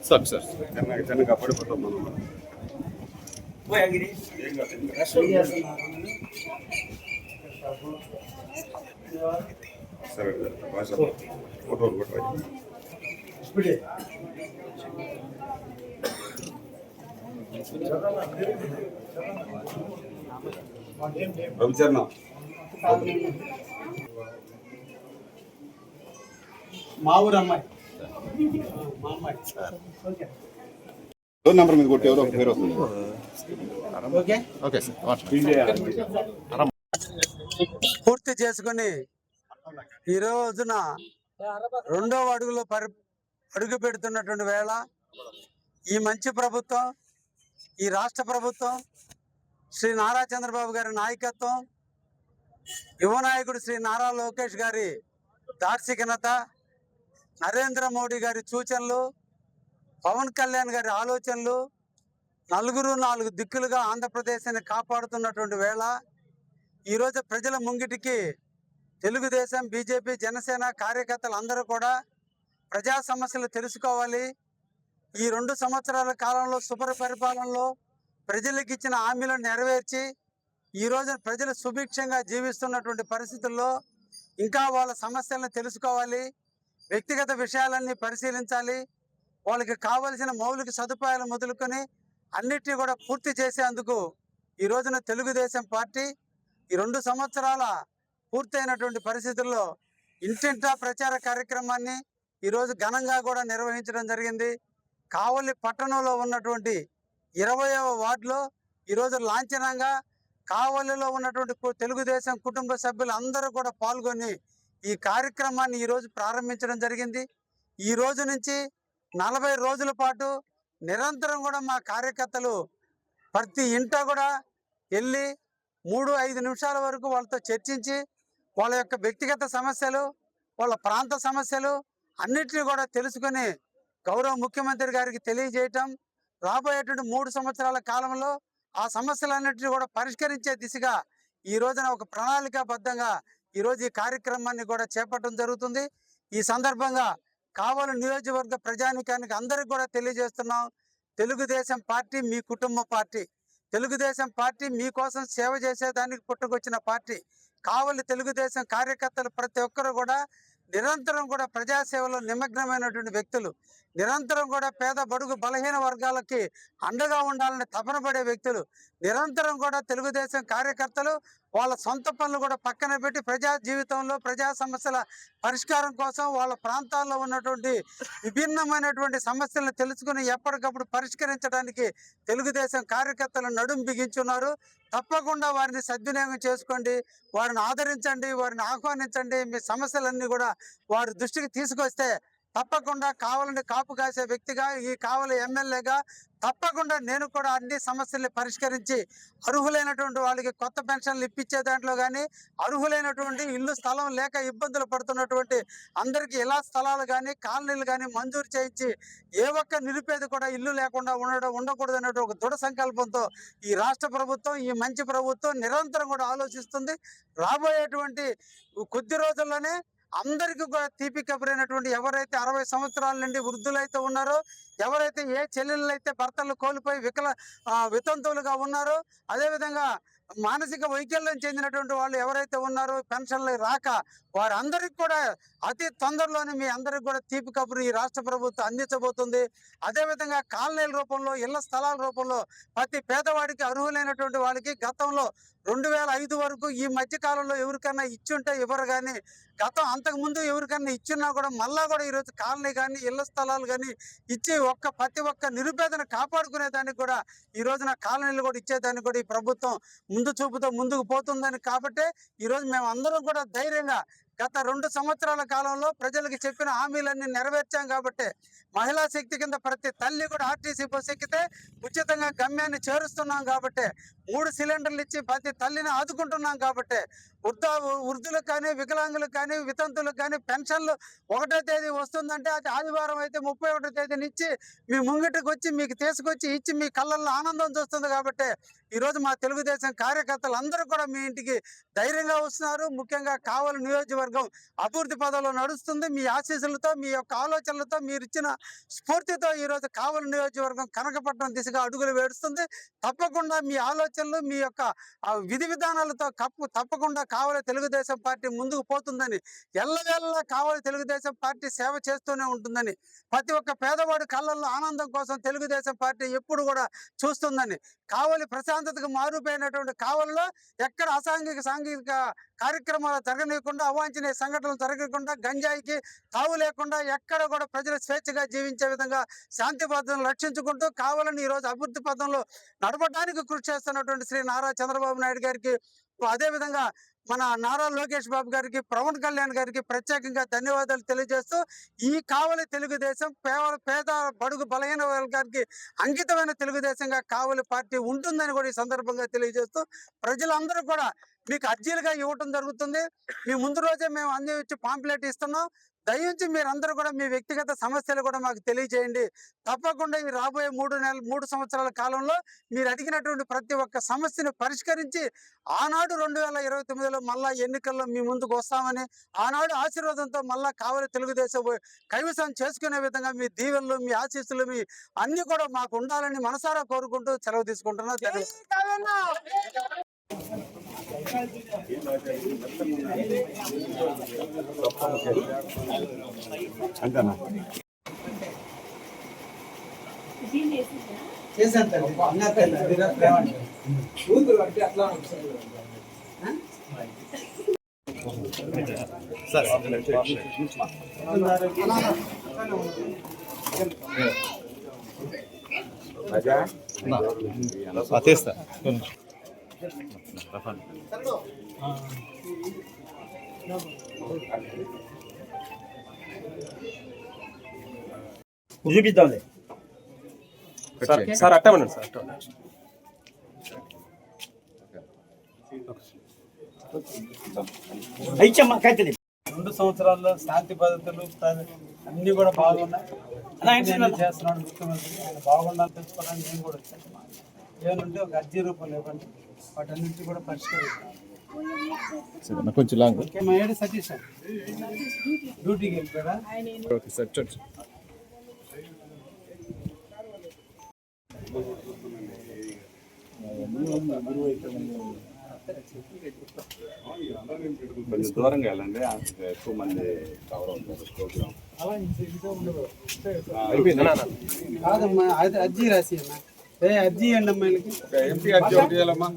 Sir చిన్నగా పడిపోతాం మనం. సరే భాష ఫోటోలు కూడా రవిచరణ మా ఊరు అమ్మాయి మా అమ్మాయి ఫోన్ నెంబర్ మీద కొట్టి ఎవరో ఒక పేరు వస్తుంది. పూర్తి చేసుకుని ఈ రోజున రెండవ అడుగులో అడుగు పెడుతున్నటువంటి వేళ ఈ మంచి ప్రభుత్వం, ఈ రాష్ట్ర ప్రభుత్వం, శ్రీ నారా చంద్రబాబు గారి నాయకత్వం, యువ నాయకుడు శ్రీ నారా లోకేష్ గారి దార్శికత, నరేంద్ర మోడీ గారి సూచనలు, పవన్ కళ్యాణ్ గారి ఆలోచనలు, నలుగురు నాలుగు దిక్కులుగా ఆంధ్రప్రదేశ్ని కాపాడుతున్నటువంటి వేళ ఈరోజు ప్రజల ముంగిటికి తెలుగుదేశం, బీజేపీ, జనసేన కార్యకర్తలు అందరూ కూడా ప్రజా సమస్యలు తెలుసుకోవాలి. ఈ 2 సంవత్సరాల కాలంలో సుపరి పరిపాలనలో ప్రజలకు ఇచ్చిన హామీలను నెరవేర్చి ఈ రోజు ప్రజలు సుభిక్షంగా జీవిస్తున్నటువంటి పరిస్థితుల్లో ఇంకా వాళ్ళ సమస్యలను తెలుసుకోవాలి, వ్యక్తిగత విషయాలన్నీ పరిశీలించాలి, వాళ్ళకి కావలసిన మౌలిక సదుపాయాలు మొదలుకొని అన్నిటినీ కూడా పూర్తి చేసేందుకు ఈ రోజున తెలుగుదేశం పార్టీ ఈ 2 సంవత్సరాల పూర్తయినటువంటి పరిస్థితుల్లో ఇంటింటా ప్రచార కార్యక్రమాన్ని ఈరోజు ఘనంగా కూడా నిర్వహించడం జరిగింది. కావలి పట్టణంలో ఉన్నటువంటి 20వ వార్డులో ఈరోజు లాంఛనంగా కావలిలో ఉన్నటువంటి తెలుగుదేశం కుటుంబ సభ్యులు అందరూ కూడా పాల్గొని ఈ కార్యక్రమాన్ని ఈరోజు ప్రారంభించడం జరిగింది. ఈ రోజు నుంచి 40 రోజుల పాటు నిరంతరం కూడా మా కార్యకర్తలు ప్రతి ఇంట కూడా వెళ్ళి 3-5 నిమిషాల వరకు వాళ్ళతో చర్చించి వాళ్ళ యొక్క వ్యక్తిగత సమస్యలు, వాళ్ళ ప్రాంత సమస్యలు అన్నిటినీ కూడా తెలుసుకొని గౌరవ ముఖ్యమంత్రి గారికి తెలియజేయటం, రాబోయేటువంటి 3 సంవత్సరాల కాలంలో ఆ సమస్యలన్నింటినీ కూడా పరిష్కరించే దిశగా ఈ రోజున ఒక ప్రణాళికాబద్ధంగా ఈరోజు ఈ కార్యక్రమాన్ని కూడా చేపట్టడం జరుగుతుంది. ఈ సందర్భంగా కావలి నియోజకవర్గ ప్రజానికానికి అందరికీ కూడా తెలియజేస్తున్నాం, తెలుగుదేశం పార్టీ మీ కుటుంబ పార్టీ, తెలుగుదేశం పార్టీ మీకోసం సేవ చేసేదానికి పుట్టుకొచ్చిన పార్టీ. కావలి తెలుగుదేశం కార్యకర్తలు ప్రతి ఒక్కరు కూడా నిరంతరం కూడా ప్రజాసేవలో నిమగ్నమైనటువంటి వ్యక్తులు, నిరంతరం కూడా పేద బడుగు బలహీన వర్గాలకి అండగా ఉండాలని తపన పడే వ్యక్తులు, నిరంతరం కూడా తెలుగుదేశం కార్యకర్తలు వాళ్ళ సొంత పనులు కూడా పక్కన పెట్టి ప్రజా జీవితంలో ప్రజా సమస్యల పరిష్కారం కోసం వాళ్ళ ప్రాంతాల్లో ఉన్నటువంటి విభిన్నమైనటువంటి సమస్యలను తెలుసుకుని ఎప్పటికప్పుడు పరిష్కరించడానికి తెలుగుదేశం కార్యకర్తలు నడుం బిగించున్నారు. తప్పకుండా వారిని సద్వినియోగం చేసుకోండి, వారిని ఆదరించండి, వారిని ఆహ్వానించండి. మీ సమస్యలన్నీ కూడా వారి దృష్టికి తీసుకొస్తే తప్పకుండా కావాలని కాపు కాసే వ్యక్తిగా, ఈ కావలి ఎమ్మెల్యేగా తప్పకుండా నేను కూడా అన్ని సమస్యల్ని పరిష్కరించి అర్హులైనటువంటి వాళ్ళకి కొత్త పెన్షన్లు ఇప్పించే దాంట్లో కానీ, అర్హులైనటువంటి ఇల్లు స్థలం లేక ఇబ్బందులు పడుతున్నటువంటి అందరికీ ఇలా స్థలాలు కానీ కాలనీలు కానీ మంజూరు చేయించి ఏ ఒక్క నిరుపేద కూడా ఇల్లు లేకుండా ఉండకూడదు అనే ఒక దృఢ సంకల్పంతో ఈ రాష్ట్ర ప్రభుత్వం, ఈ మంచి ప్రభుత్వం నిరంతరం కూడా ఆలోచిస్తుంది. రాబోయేటువంటి కొద్ది రోజుల్లోనే అందరికీ కూడా తీపి కబరైనటువంటి ఎవరైతే 60 సంవత్సరాల నుండి వృద్ధులైతే ఉన్నారో, ఎవరైతే ఏ చెల్లెళ్ళు అయితే భర్తలు కోల్పోయి వితంతువులుగా ఉన్నారో, అదేవిధంగా మానసిక వైకల్యం చెందినటువంటి వాళ్ళు ఎవరైతే ఉన్నారో పెన్షన్లు రాక వారందరికీ కూడా అతి తొందరలోనే మీ అందరికి కూడా తీపి కబురు ఈ రాష్ట్ర ప్రభుత్వం అందించబోతుంది. అదేవిధంగా కాలనీల రూపంలో, ఇళ్ల స్థలాల రూపంలో ప్రతి పేదవాడికి అర్హులైనటువంటి వాళ్ళకి గతంలో 2005 వరకు ఈ మధ్య కాలంలో ఎవరికన్నా ఇచ్చుంటే ఇవ్వరు, కానీ అంతకుముందు ఎవరికన్నా ఇచ్చినా కూడా మళ్ళా కూడా ఈరోజు కాలనీ కానీ ఇళ్ల స్థలాలు కానీ ఇచ్చి ప్రతి ఒక్క నిరుపేదను కాపాడుకునే దానికి కూడా ఈ రోజున కాలనీలు కూడా ఇచ్చేదానికి కూడా ఈ ప్రభుత్వం ముందు చూపుతో ముందుకు పోతుందని. కాబట్టి ఈరోజు మేము అందరం కూడా ధైర్యంగా గత 2 సంవత్సరాల కాలంలో ప్రజలకు చెప్పిన హామీలన్నీ నెరవేర్చాం. కాబట్టి మహిళా శక్తి కింద ప్రతి తల్లి కూడా ఆర్టీసీ బస్సు ఎక్కితే ఉచితంగా గమ్యాన్ని చేరుస్తున్నాం. కాబట్టి 3 సిలిండర్లు ఇచ్చి ప్రతి తల్లిని ఆదుకుంటున్నాం. కాబట్టి వృద్ధులకు కానీ, వికలాంగులకు కానీ, వితంతులకు కానీ పెన్షన్లు 1వ తేదీ వస్తుందంటే అది ఆదివారం అయితే 31వ తేదీనిచ్చి మీ ముంగిటికి వచ్చి మీకు తీసుకొచ్చి ఇచ్చి మీ కళ్ళల్లో ఆనందం చూస్తుంది. కాబట్టి ఈరోజు మా తెలుగుదేశం కార్యకర్తలు అందరూ కూడా మీ ఇంటికి ధైర్యంగా వస్తున్నారు. ముఖ్యంగా కావలి నియోజకవర్గం అభివృద్ధి పదంలో నడుస్తుంది. మీ ఆశీస్సులతో, మీ యొక్క ఆలోచనలతో, మీరు ఇచ్చిన స్ఫూర్తితో ఈరోజు కావలి నియోజకవర్గం కనకపట్నం దిశగా అడుగులు వేడుస్తుంది. తప్పకుండా మీ ఆలోచనలు, మీ యొక్క విధి విధానాలతో తప్పకుండా కావలి తెలుగుదేశం పార్టీ ముందుకు పోతుందని, ఎల్లవేళలా కావలి తెలుగుదేశం పార్టీ సేవ చేస్తూనే ఉంటుందని, ప్రతి ఒక్క పేదవాడి కళ్ళల్లో ఆనందం కోసం తెలుగుదేశం పార్టీ ఎప్పుడు కూడా చూస్తుందని, కావలి ప్రశాంతతకు మారుపోయినటువంటి కావలిలో ఎక్కడ సాంఘిక కార్యక్రమాలు జరగనీయకుండా, అవాంఛనీయ సంఘటనలు జరగకుండా, గంజాయికి తావు లేకుండా ఎక్కడ కూడా ప్రజలు స్వేచ్ఛగా జీవించే విధంగా శాంతి భద్రతను రక్షించుకుంటూ కావాలని ఈరోజు అభివృద్ధి పథంలో నడపడానికి కృషి చేస్తున్నటువంటి శ్రీ నారా చంద్రబాబు నాయుడు గారికి, అదేవిధంగా మన నారా లోకేష్ బాబు గారికి, పవన్ కళ్యాణ్ గారికి ప్రత్యేకంగా ధన్యవాదాలు తెలియజేస్తూ, ఈ కావలి తెలుగుదేశం పేద బడుగు బలహీన వర్గానికి అంకితమైన తెలుగుదేశంగా కావలి పార్టీ ఉంటుందని కూడా ఈ సందర్భంగా తెలియజేస్తూ, ప్రజలందరూ కూడా మీకు అర్జీలుగా ఇవ్వటం జరుగుతుంది. మీ ముందు రోజే మేము అందించి పాంప్లెట్ ఇస్తున్నాం. దయించి మీరందరూ కూడా మీ వ్యక్తిగత సమస్యలు కూడా మాకు తెలియజేయండి. తప్పకుండా ఈ రాబోయే 3 సంవత్సరాల కాలంలో మీరు అడిగినటువంటి ప్రతి ఒక్క సమస్యను పరిష్కరించి ఆనాడు 2029లో మళ్ళా ఎన్నికల్లో మీ ముందుకు వస్తామని, ఆనాడు ఆశీర్వాదంతో మళ్ళా కావలి తెలుగుదేశం కైవసం చేసుకునే విధంగా మీ దీవెనలు, మీ ఆశీస్సులు, మీ అన్ని కూడా మాకు ఉండాలని మనసారా కోరుకుంటూ సెలవు తీసుకుంటున్నా. అంతేనా? చేశాను తల్లి, కూతురు అంటే అట్లా తీస్తా చూపిద్దాంలే సార్ అట్టమనండి సార్ అయిచ్చమ్మా కైతది 2 సంవత్సరాల్లో శాంతి భద్రతలు అన్ని కూడా బాగున్నాయి. చేస్తున్నాడు ముఖ్యమంత్రి, ఆయన బాగుండాలని తెలుసుకోవడానికి నేను కూడా వచ్చాను. ఏమంటే ఒక అర్జీ రూపంలో ఇవ్వండి, వాటన్నింటి కూడా పరిష్కరిస్తాను. కొంచెం లాంగ్ మా ఏడు సతీష్ డ్యూటీకి వెళ్ళిపోయాడా? ఓకే సార్ చూడండి. కొంచెం దూరంగా వెళ్ళండి, ఎక్కువ మంది కవర్ అవుతారు ప్రోగ్రామ్. కాదమ్మా, అర్జీ రాసి అన్న, అర్జీ అండి అమ్మాయిలకి ఎంపీ అర్జీ ఒకటి చేయాలమ్మా.